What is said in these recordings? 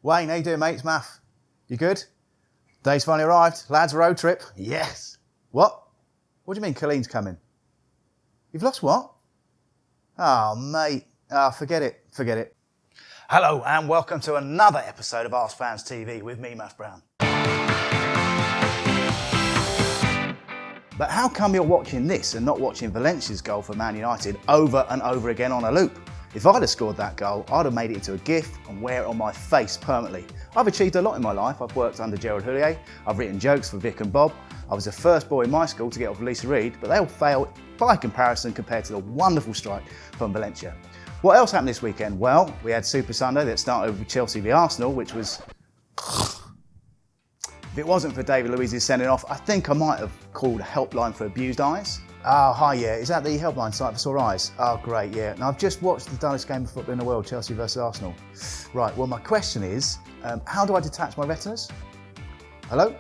Wayne, how you doing, mate? It's Maff. You good? Day's finally arrived. Lads, road trip. Yes. What? What do you mean Colleen's coming? You've lost what? Oh, mate. Forget it. Forget it. Hello and welcome to another episode of AskFans TV with me, Maff Brown. But how come you're watching this and not watching Valencia's goal for Man United over and over again on a loop? If I'd have scored that goal, I'd have made it into a GIF and wear it on my face permanently. I've achieved a lot in my life. I've worked under Gerard Houllier, I've written jokes for Vic and Bob, I was the first boy in my school to get off Lisa Reed, but they all failed by comparison compared to the wonderful strike from Valencia. What else happened this weekend? Well, we had Super Sunday that started with Chelsea v Arsenal, which was... If it wasn't for David Luiz's sending off, I think I might have called a helpline for abused eyes. Oh, hi, yeah. Is that the helpline site for sore eyes? Oh, great, yeah. Now, I've just watched the dullest game of football in the world, Chelsea versus Arsenal. Right, well, my question is, how do I detach my retinas? Hello?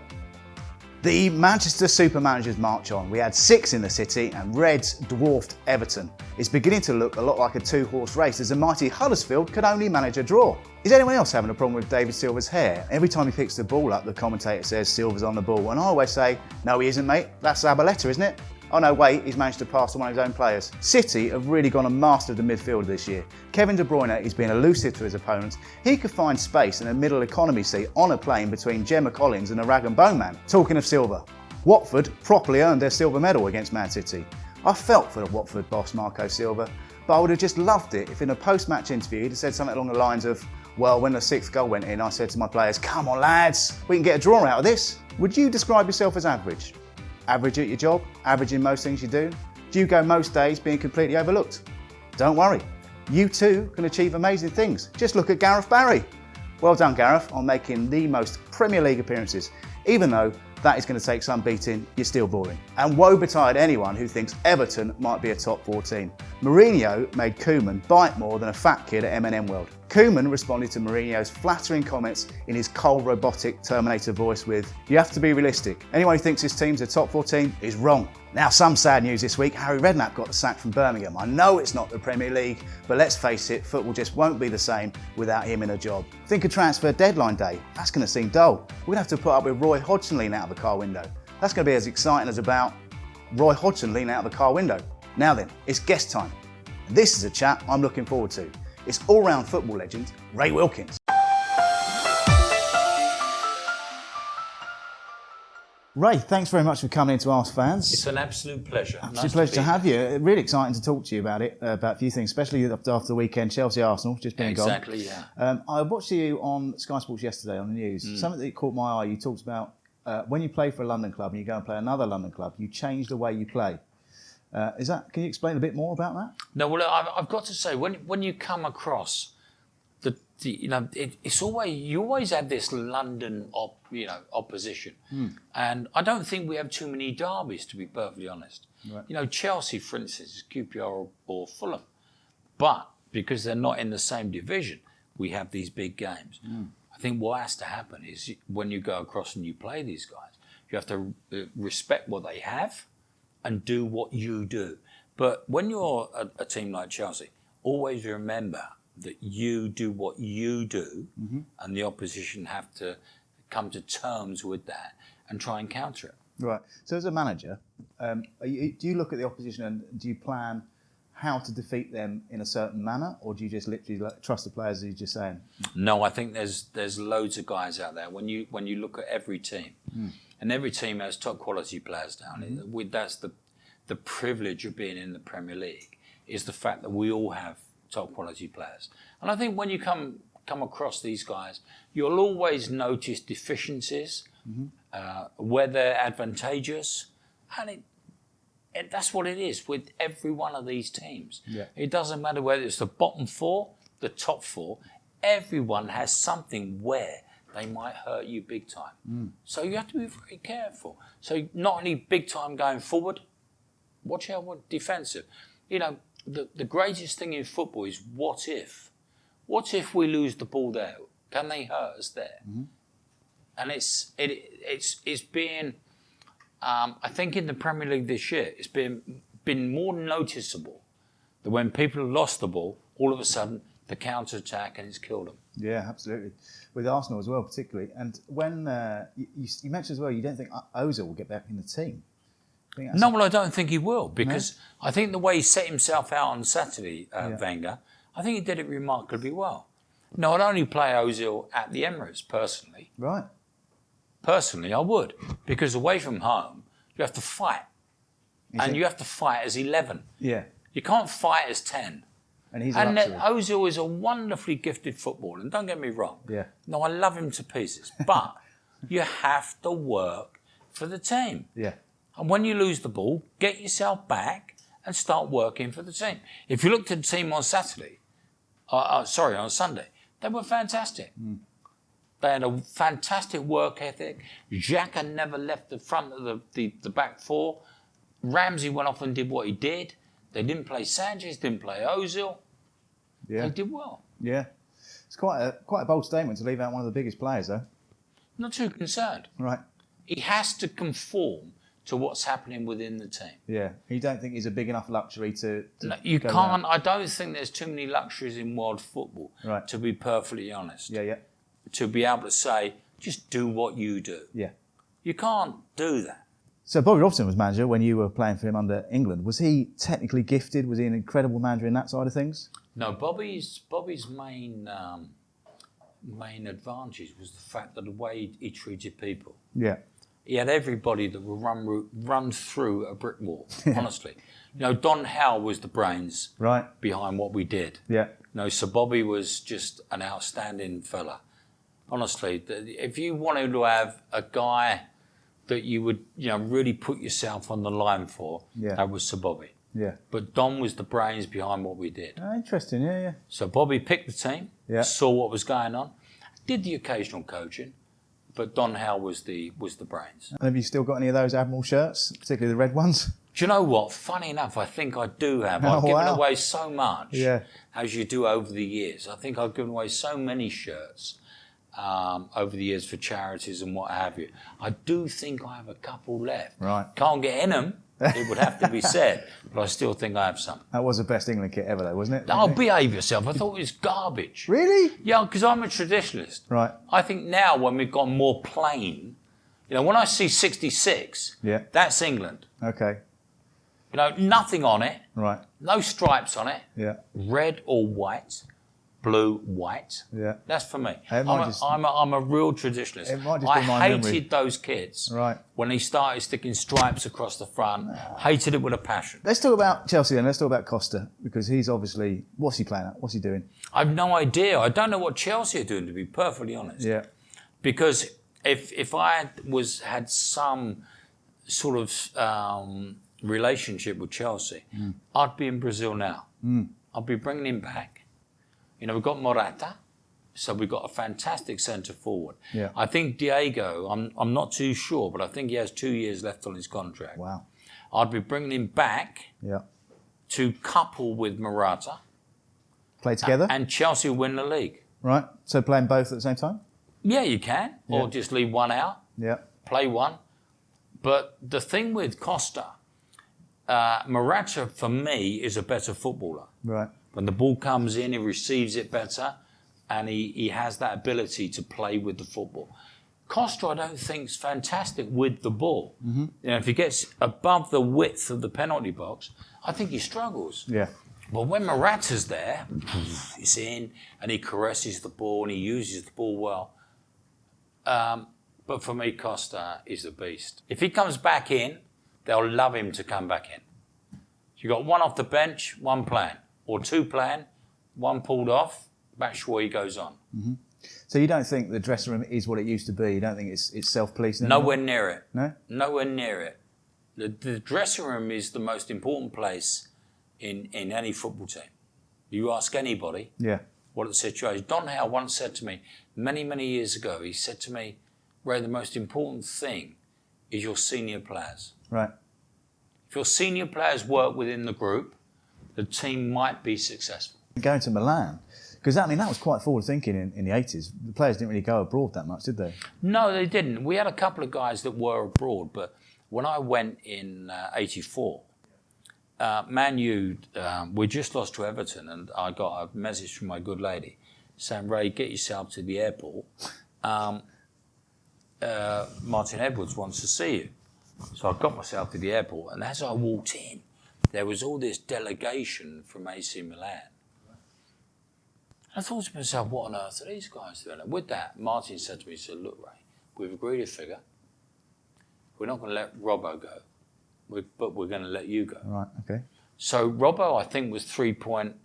The Manchester Super Managers march on. We had 6 in the city and Reds dwarfed Everton. It's beginning to look a lot like a 2-horse race as the mighty Huddersfield could only manage a draw. Is anyone else having a problem with David Silva's hair? Every time he picks the ball up, the commentator says Silva's on the ball. And I always say, no, he isn't, mate. That's Zabaleta, isn't it? Oh no, wait, he's managed to pass to one of his own players. City have really gone and mastered the midfield this year. Kevin De Bruyne is being elusive to his opponents. He could find space in a middle economy seat on a plane between Gemma Collins and a rag and bone man. Talking of Silva, Watford properly earned their silver medal against Man City. I felt for the Watford boss Marco Silva, but I would have just loved it if in a post-match interview he'd have said something along the lines of, well, when the 6th goal went in, I said to my players, come on lads, we can get a draw out of this. Would you describe yourself as average? Average at your job? Average in most things you do? Do you go most days being completely overlooked? Don't worry, you too can achieve amazing things. Just look at Gareth Barry. Well done, Gareth, on making the most Premier League appearances. Even though that is going to take some beating, you're still boring. And woe betide anyone who thinks Everton might be a top 4 team. Mourinho made Koeman bite more than a fat kid at M&M World. Koeman responded to Mourinho's flattering comments in his cold, robotic Terminator voice with, you have to be realistic. Anyone who thinks his team's a top 4 team is wrong. Now, some sad news this week. Harry Redknapp got the sack from Birmingham. I know it's not the Premier League, but let's face it, football just won't be the same without him in a job. Think of transfer deadline day. That's going to seem dull. We're going to have to put up with Roy Hodgson leaning out of the car window. That's going to be as exciting as about Roy Hodgson leaning out of the car window. Now then, it's guest time. And this is a chat I'm looking forward to. It's all-round football legend, Ray Wilkins. Ray, thanks very much for coming in to Ask Fans. It's an absolute pleasure. Absolute pleasure to have you. Really exciting to talk to you about it, about a few things, especially after the weekend, Chelsea-Arsenal, just being gone. Exactly, yeah. I watched you on Sky Sports yesterday on the news. Something that caught my eye, you talked about when you play for a London club and you go and play another London club, you change the way you play. Can you explain a bit more about that? No, well, I've got to say, when you come across it's always, you always have this London opposition, and I don't think we have too many derbies, to be perfectly honest. Right. Chelsea, for instance, is QPR or Fulham, but because they're not in the same division, we have these big games. I think what has to happen is when you go across and you play these guys, you have to respect what they have and do what you do. But when you're a team like Chelsea, always remember that you do what you do, and the opposition have to come to terms with that and try and counter it. Right. So as a manager, do you look at the opposition and do you plan how to defeat them in a certain manner, or do you just literally trust the players, as you're just saying? No, I think there's loads of guys out there. When you look at every team, and every team has top quality players down. That's the privilege of being in the Premier League, is the fact that we all have top quality players. And I think when you come across these guys, you'll always notice deficiencies, where they're advantageous, and that's what it is with every one of these teams. Yeah. It doesn't matter whether it's the bottom 4, the top 4, everyone has something where they might hurt you big time. So you have to be very careful. So not only big time going forward, watch out what defensive. The greatest thing in football is what if? What if we lose the ball there? Can they hurt us there? And it's been, I think in the Premier League this year, it's been more noticeable that when people have lost the ball, all of a sudden the counter-attack, and it's killed them. Yeah, absolutely. With Arsenal as well, particularly. And when you mentioned as well, you don't think Ozil will get back in the team. No, well, I don't think he will, because I think the way he set himself out on Saturday, Wenger, I think he did it remarkably well. No, I'd only play Ozil at the Emirates, personally. Right. Personally, I would, because away from home, you have to fight. You have to fight as 11. Yeah. You can't fight as 10. And he's Ozil is a wonderfully gifted footballer, and don't get me wrong. Yeah. No, I love him to pieces, but you have to work for the team. Yeah. And when you lose the ball, get yourself back and start working for the team. If you looked at the team on on Sunday, they were fantastic. They had a fantastic work ethic. Xhaka never left the front of the back four. Ramsey went off and did what he did. They didn't play Sanchez, didn't play Ozil. Yeah. They did well. Yeah. It's quite a bold statement to leave out one of the biggest players, though. Not too concerned. Right. He has to conform to what's happening within the team. Yeah. You don't think he's a big enough luxury to no, you go can't. out? I don't think there's too many luxuries in world football, right. to be perfectly honest. Yeah, yeah. To be able to say, just do what you do. Yeah. You can't do that. So Bobby Robson was manager when you were playing for him under England. Was he technically gifted? Was he an incredible manager in that side of things? No, Bobby's main advantage was the fact that the way he treated people. Yeah. He had everybody that would run through a brick wall, honestly. You know, Don Howe was the brains behind what we did. Yeah. No, so Bobby was just an outstanding fella. Honestly, if you wanted to have a guy that you would, really put yourself on the line for, that was Sir Bobby. Yeah. But Don was the brains behind what we did. Oh, interesting, yeah. So Bobby picked the team, saw what was going on, did the occasional coaching, but Don Howe was the brains. And have you still got any of those Admiral shirts, particularly the red ones? Do you know what? Funny enough, I think I do have. I've given away so much, as you do over the years. I think I've given away so many shirts over the years for charities and what have you. I do think I have a couple left. Right. Can't get in them, it would have to be said, but I still think I have some. That was the best England kit ever, though, wasn't it? Oh, behave yourself. I thought it was garbage. Really? Yeah, because I'm a traditionalist. Right. I think now when we've gone more plain, when I see 66, that's England. Okay. Nothing on it. Right. No stripes on it. Yeah. Red or white. Blue, white. Yeah. That's for me. I'm a real traditionalist. It might just I be my hated memory. those kids. Right. When they started sticking stripes across the front. Hated it with a passion. Let's talk about Chelsea then. Let's talk about Costa, because he's obviously... What's he playing at? What's he doing? I've no idea. I don't know what Chelsea are doing, to be perfectly honest. Yeah. Because if I had some sort of relationship with Chelsea, I'd be in Brazil now. I'd be bringing him back. We've got Morata, so we've got a fantastic centre forward. Yeah. I think Diego, I'm not too sure, but I think he has 2 years left on his contract. Wow. I'd be bringing him back to couple with Morata. Play together? And Chelsea win the league. Right. So playing both at the same time? Yeah, you can. Or just leave one out. Yeah. Play one. But the thing with Costa, Morata, for me, is a better footballer. Right. When the ball comes in, he receives it better, and he has that ability to play with the football. Costa, I don't think, is fantastic with the ball. If he gets above the width of the penalty box, I think he struggles. Yeah. But when Morata's there, he's in, and he caresses the ball, and he uses the ball well. But for me, Costa is the beast. If he comes back in, they'll love him to come back in. You've got one off the bench, one playing. Or two playing, one pulled off, back sure he goes on. So you don't think the dressing room is what it used to be? You don't think it's self-policing anymore? Nowhere near it. No? Nowhere near it. The dressing room is the most important place in any football team. You ask anybody what the situation is. Don Howe once said to me, many, many years ago, he said to me, Ray, the most important thing is your senior players. Right. If your senior players work within the group, the team might be successful. Going to Milan, because that was quite forward thinking in the 80s. The players didn't really go abroad that much, did they? No, they didn't. We had a couple of guys that were abroad, but when I went in 84, Man U, we just lost to Everton, and I got a message from my good lady saying, Ray, get yourself to the airport. Martin Edwards wants to see you. So I got myself to the airport, and as I walked in, there was all this delegation from AC Milan. I thought to myself, what on earth are these guys doing? And with that, Martin said to me, he said, look, Ray, we've agreed a figure. We're not going to let Robbo go, but we're going to let you go. Right, okay. So Robbo, I think, was 3 point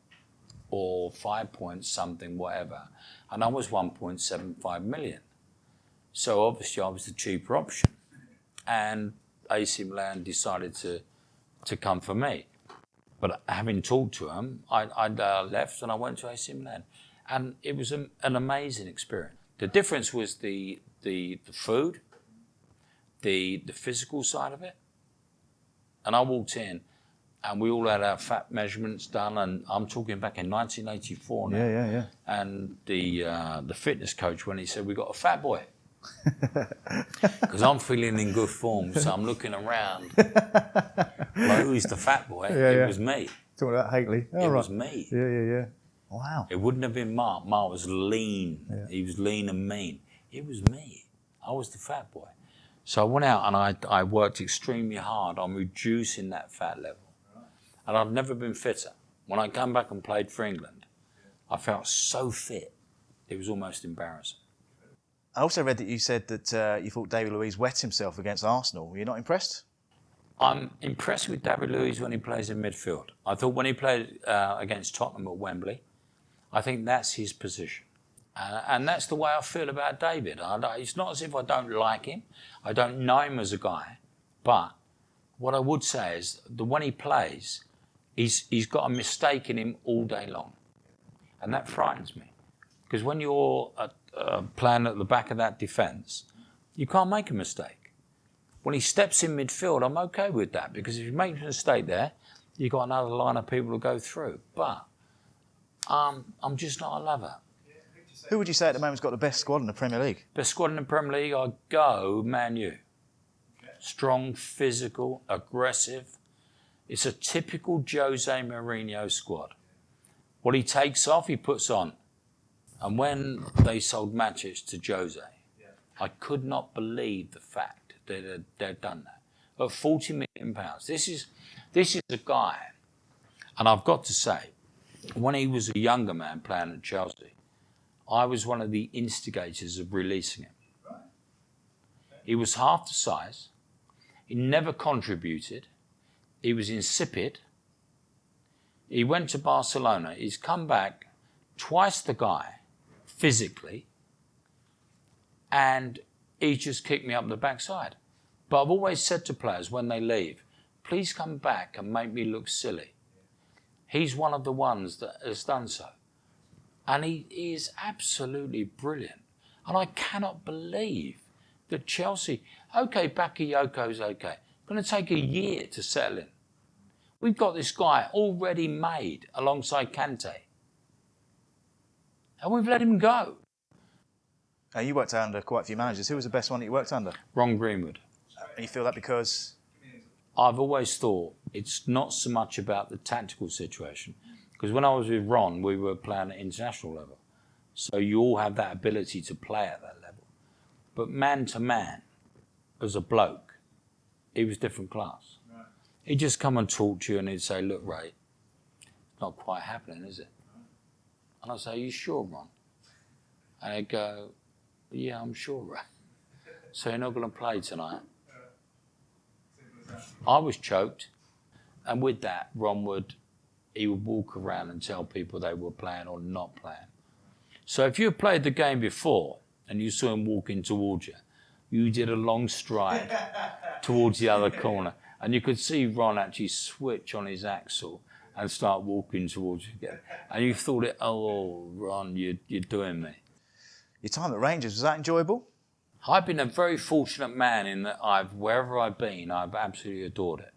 or 5 point something, whatever. And I was 1.75 million. So obviously I was the cheaper option. And AC Milan decided to come for me. But having talked to him, I left and I went to AC Milan. And it was an amazing experience. The difference was the food, the physical side of it. And I walked in and we all had our fat measurements done, and I'm talking back in 1984 now. Yeah. And the fitness coach, when he said, we got a fat boy. Because I'm feeling in good form, so I'm looking around. Like, who's the fat boy? It was me. Talking about Haley. It was me. Yeah. Wow. It wouldn't have been Mark. Mark was lean. Yeah. He was lean and mean. It was me. I was the fat boy. So I went out and I worked extremely hard on reducing that fat level. And I've never been fitter. When I come back and played for England, I felt so fit, it was almost embarrassing. I also read that you said that you thought David Luiz wet himself against Arsenal. Were you not impressed? I'm impressed with David Luiz when he plays in midfield. I thought when he played against Tottenham at Wembley, I think that's his position. And that's the way I feel about David. It's not as if I don't like him. I don't know him as a guy. But what I would say is that when he plays, he's got a mistake in him all day long. And that frightens me. Because when you're playing at the back of that defence, you can't make a mistake. When he steps in midfield, I'm okay with that. Because if you make a mistake there, you've got another line of people to go through. But I'm just not a lover. Who would you say at the moment's got the best squad in the Premier League? Best squad in the Premier League, I'd go Man U. Strong, physical, aggressive. It's a typical Jose Mourinho squad. What he takes off, he puts on. And when they sold Matic to Jose, I could not believe the fact that they'd done that. At £40 million. This is a guy, and I've got to say, when he was a younger man playing at Chelsea, I was one of the instigators of releasing him. He was half the size. He never contributed. He was insipid. He went to Barcelona. He's come back twice the guy, physically, and he just kicked me up the backside. But I've always said to players when they leave, please come back and make me look silly. He's one of the ones that has done so. And he is absolutely brilliant. And I cannot believe that Chelsea, okay, Bakayoko's okay. Going to take a year to settle in. We've got this guy already made alongside Kante. And we've let him go. Now, you worked under quite a few managers. Who was the best one that you worked under? Ron Greenwood. And you feel that because? I've always thought it's not so much about the tactical situation. Because when I was with Ron, we were playing at international level. So you all have that ability to play at that level. But man to man, as a bloke, he was different class. Right. He'd just come and talk to you and he'd say, look, Ray, it's not quite happening, is it? And I'd say, are you sure, Ron? And he'd go, yeah, I'm sure, Ray. So you're not going to play tonight? I was choked. And with that, Ron would walk around and tell people they were playing or not playing. So if you played the game before and you saw him walking towards you, you did a long stride towards the other corner. And you could see Ron actually switch on his axle and start walking towards you again. And you thought, oh, Ron, you're doing me. Your time at Rangers, was that enjoyable? I've been a very fortunate man in that wherever I've been, I've absolutely adored it.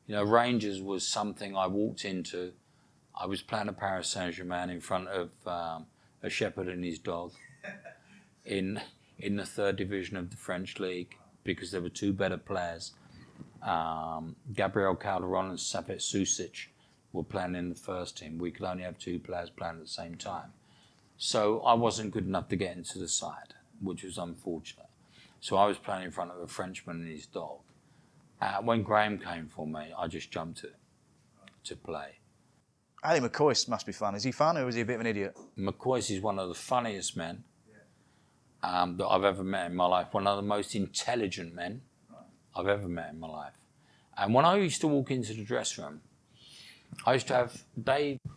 You know, Rangers was something I walked into. I was playing at Paris Saint-Germain in front of a shepherd and his dog in the third division of the French league because there were two better players. Gabriel Calderon and Savet Susic were playing in the first team. We could only have 2 players playing at the same time. So I wasn't good enough to get into the side, which was unfortunate. So I was playing in front of a Frenchman and his dog. When Graham came for me, I just jumped to play. Ali McCoist must be fun. Is he fun or is he a bit of an idiot? McCoist is one of the funniest men that I've ever met in my life. One of the most intelligent men I've ever met in my life. And when I used to walk into the dressing room, I used to have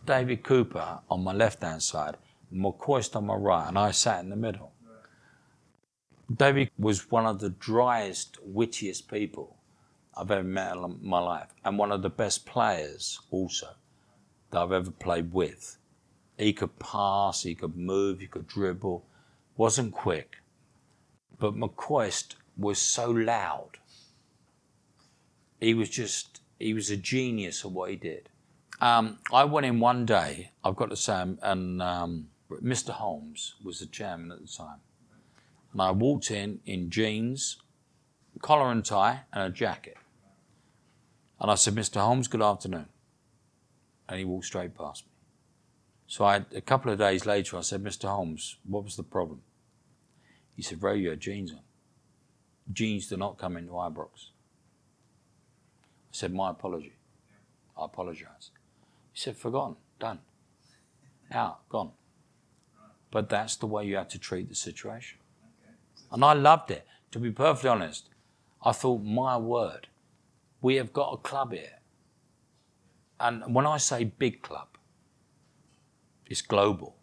David Cooper on my left-hand side, McCoist on my right, and I sat in the middle. David was one of the driest, wittiest people I've ever met in my life, and one of the best players also that I've ever played with. He could pass, he could move, he could dribble. Wasn't quick, but McCoist was so loud. He was a genius at what he did. I went in one day, I've got to say, and Mr. Holmes was the chairman at the time. And I walked in jeans, collar and tie, and a jacket. And I said, Mr. Holmes, good afternoon. And he walked straight past me. So a couple of days later, I said, Mr. Holmes, what was the problem? He said, Ray, you had jeans on. Jeans do not come into Ibrox. I said, my apology. I apologise. He said, forgotten, done. Out, gone. But that's the way you have to treat the situation. And I loved it. To be perfectly honest, I thought, my word, we have got a club here. And when I say big club, it's global.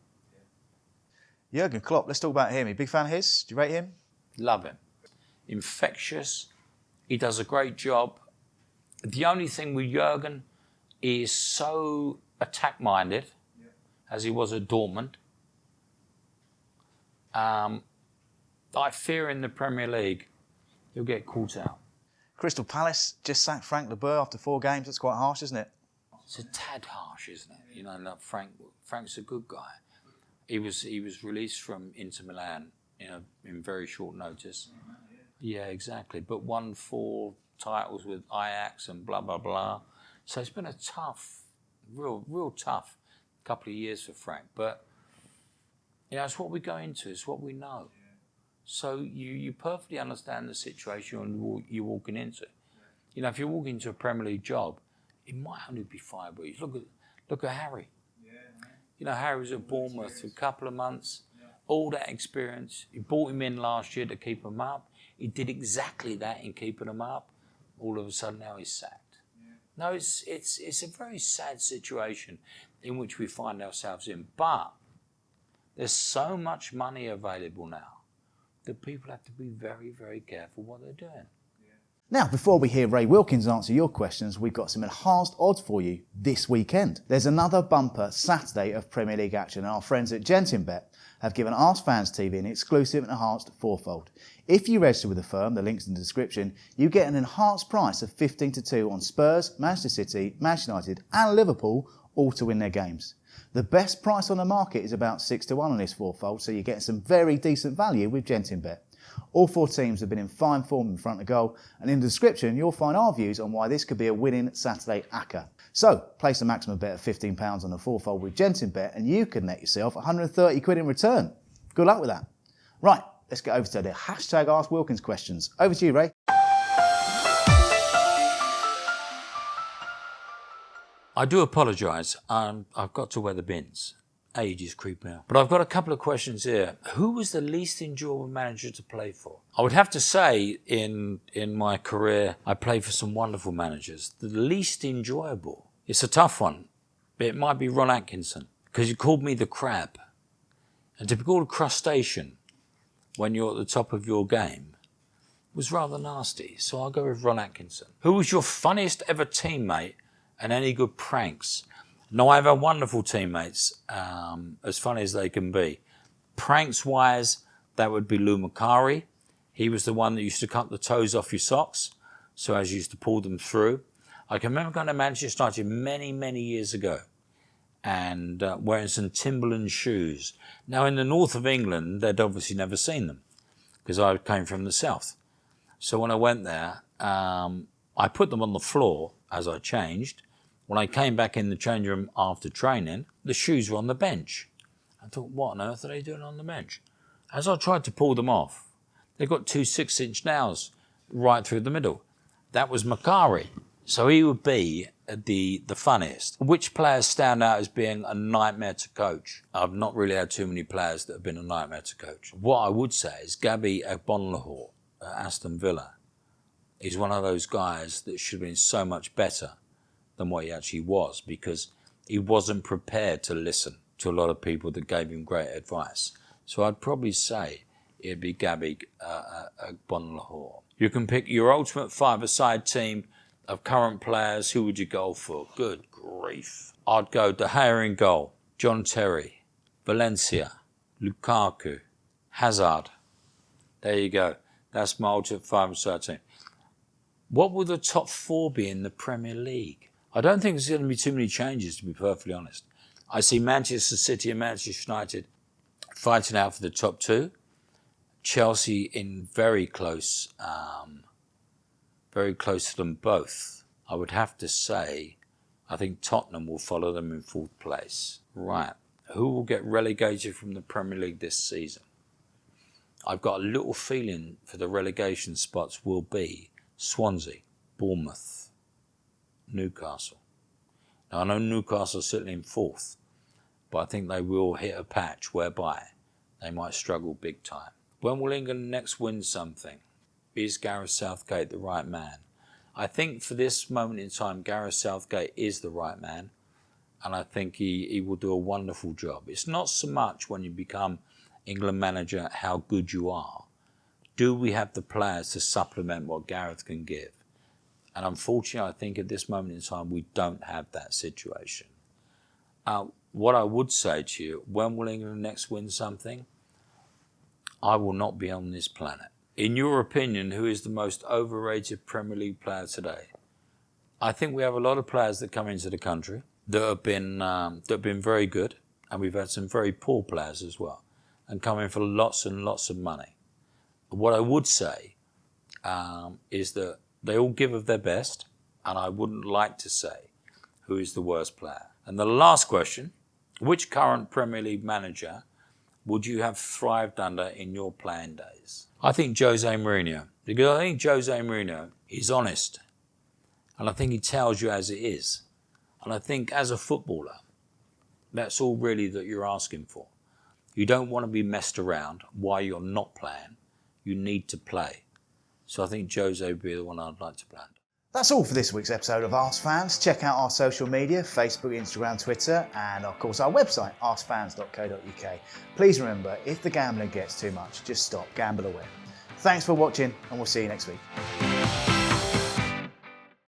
Jurgen Klopp, let's talk about him. You a big fan of his? Do you rate him? Love him. Infectious. He does a great job. The only thing with Jurgen is so attack-minded, as he was at Dortmund. I fear in the Premier League, he'll get caught out. Crystal Palace just sacked Frank de Boer after 4 games. That's quite harsh, isn't it? It's a tad harsh, isn't it? You know, like Frank's a good guy. He was released from Inter Milan in very short notice. Yeah, exactly. But won 4 titles with Ajax and blah, blah, blah. So it's been a tough, real tough couple of years for Frank. But, it's what we go into. It's what we know. So you perfectly understand the situation you're walking into. If you're walking into a Premier League job, it might only be 5 weeks. Look at Harry. Harry was at Bournemouth for a couple of months. All that experience. You brought him in last year to keep him up. He did exactly that in keeping him up. All of a sudden now he's sacked. No, it's a very sad situation in which we find ourselves in. But there's so much money available now that people have to be very, very careful what they're doing. Now, before we hear Ray Wilkins answer your questions, we've got some enhanced odds for you this weekend. There's another bumper Saturday of Premier League action, and our friends at GentinBet have given AskFans TV an exclusive enhanced fourfold. If you register with the firm, the link's in the description, you get an enhanced price of 15-2 on Spurs, Manchester City, Manchester United and Liverpool, all to win their games. The best price on the market is about 6-1 on this fourfold, so you're getting some very decent value with GentinBet. All 4 teams have been in fine form in front of goal, and in the description you'll find our views on why this could be a winning Saturday acca. So, place a maximum bet of £15 on a fourfold with GentinBet and you can net yourself 130 quid in return. Good luck with that. Right, let's get over to the hashtag Ask Wilkins questions. Over to you, Ray. I do apologise. I've got to wear the bins. Age is creeping out. But I've got a couple of questions here. Who was the least enjoyable manager to play for? I would have to say in my career, I played for some wonderful managers. The least enjoyable, it's a tough one, but it might be Ron Atkinson, because he called me the crab. And to be called a crustacean when you're at the top of your game was rather nasty. So I'll go with Ron Atkinson. Who was your funniest ever teammate and any good pranks? No, I have wonderful teammates, as funny as they can be. Pranks-wise, that would be Lou Macari. He was the one that used to cut the toes off your socks, so as you used to pull them through. I can remember going to Manchester United many, many years ago and wearing some Timberland shoes. Now, in the north of England, they'd obviously never seen them because I came from the south. So when I went there, I put them on the floor as I changed. When I came back in the change room after training, the shoes were on the bench. I thought, what on earth are they doing on the bench? As I tried to pull them off, they got 2 6-inch nails right through the middle. That was Makari. So he would be the funniest. Which players stand out as being a nightmare to coach? I've not really had too many players that have been a nightmare to coach. What I would say is Gabby Agbonlahor at Aston Villa is one of those guys that should have been so much better than what he actually was, because he wasn't prepared to listen to a lot of people that gave him great advice. So I'd probably say it'd be Gabby Agbonlahor. You can pick your ultimate five-a-side team of current players. Who would you go for? Good grief. I'd go De Gea in goal, John Terry, Valencia, Lukaku, Hazard. There you go. That's my ultimate five-a-side team. What will the top 4 be in the Premier League? I don't think there's going to be too many changes, to be perfectly honest. I see Manchester City and Manchester United fighting out for the top 2. Chelsea in very close to them both. I would have to say, I think Tottenham will follow them in 4th place. Right, who will get relegated from the Premier League this season? I've got a little feeling for the relegation spots will be Swansea, Bournemouth, Newcastle. Now I know Newcastle are sitting in 4th, but I think they will hit a patch whereby they might struggle big time. When will England next win something? Is Gareth Southgate the right man? I think for this moment in time, Gareth Southgate is the right man, and I think he will do a wonderful job. It's not so much when you become England manager how good you are. Do we have the players to supplement what Gareth can give? And unfortunately, I think at this moment in time, we don't have that situation. What I would say to you, when will England next win something? I will not be on this planet. In your opinion, who is the most overrated Premier League player today? I think we have a lot of players that come into the country that have been very good, and we've had some very poor players as well, and come in for lots and lots of money. What I would say is that they all give of their best, and I wouldn't like to say who is the worst player. And the last question, which current Premier League manager would you have thrived under in your playing days? I think Jose Mourinho, because I think Jose Mourinho is honest, and I think he tells you as it is. And I think as a footballer, that's all really that you're asking for. You don't want to be messed around while you're not playing. You need to play. So I think Jose would be the one I'd like to play under. That's all for this week's episode of Ask Fans. Check out our social media, Facebook, Instagram, Twitter, and of course our website, askfans.co.uk. Please remember, if the gambling gets too much, just stop, gamble away. Thanks for watching, and we'll see you next week.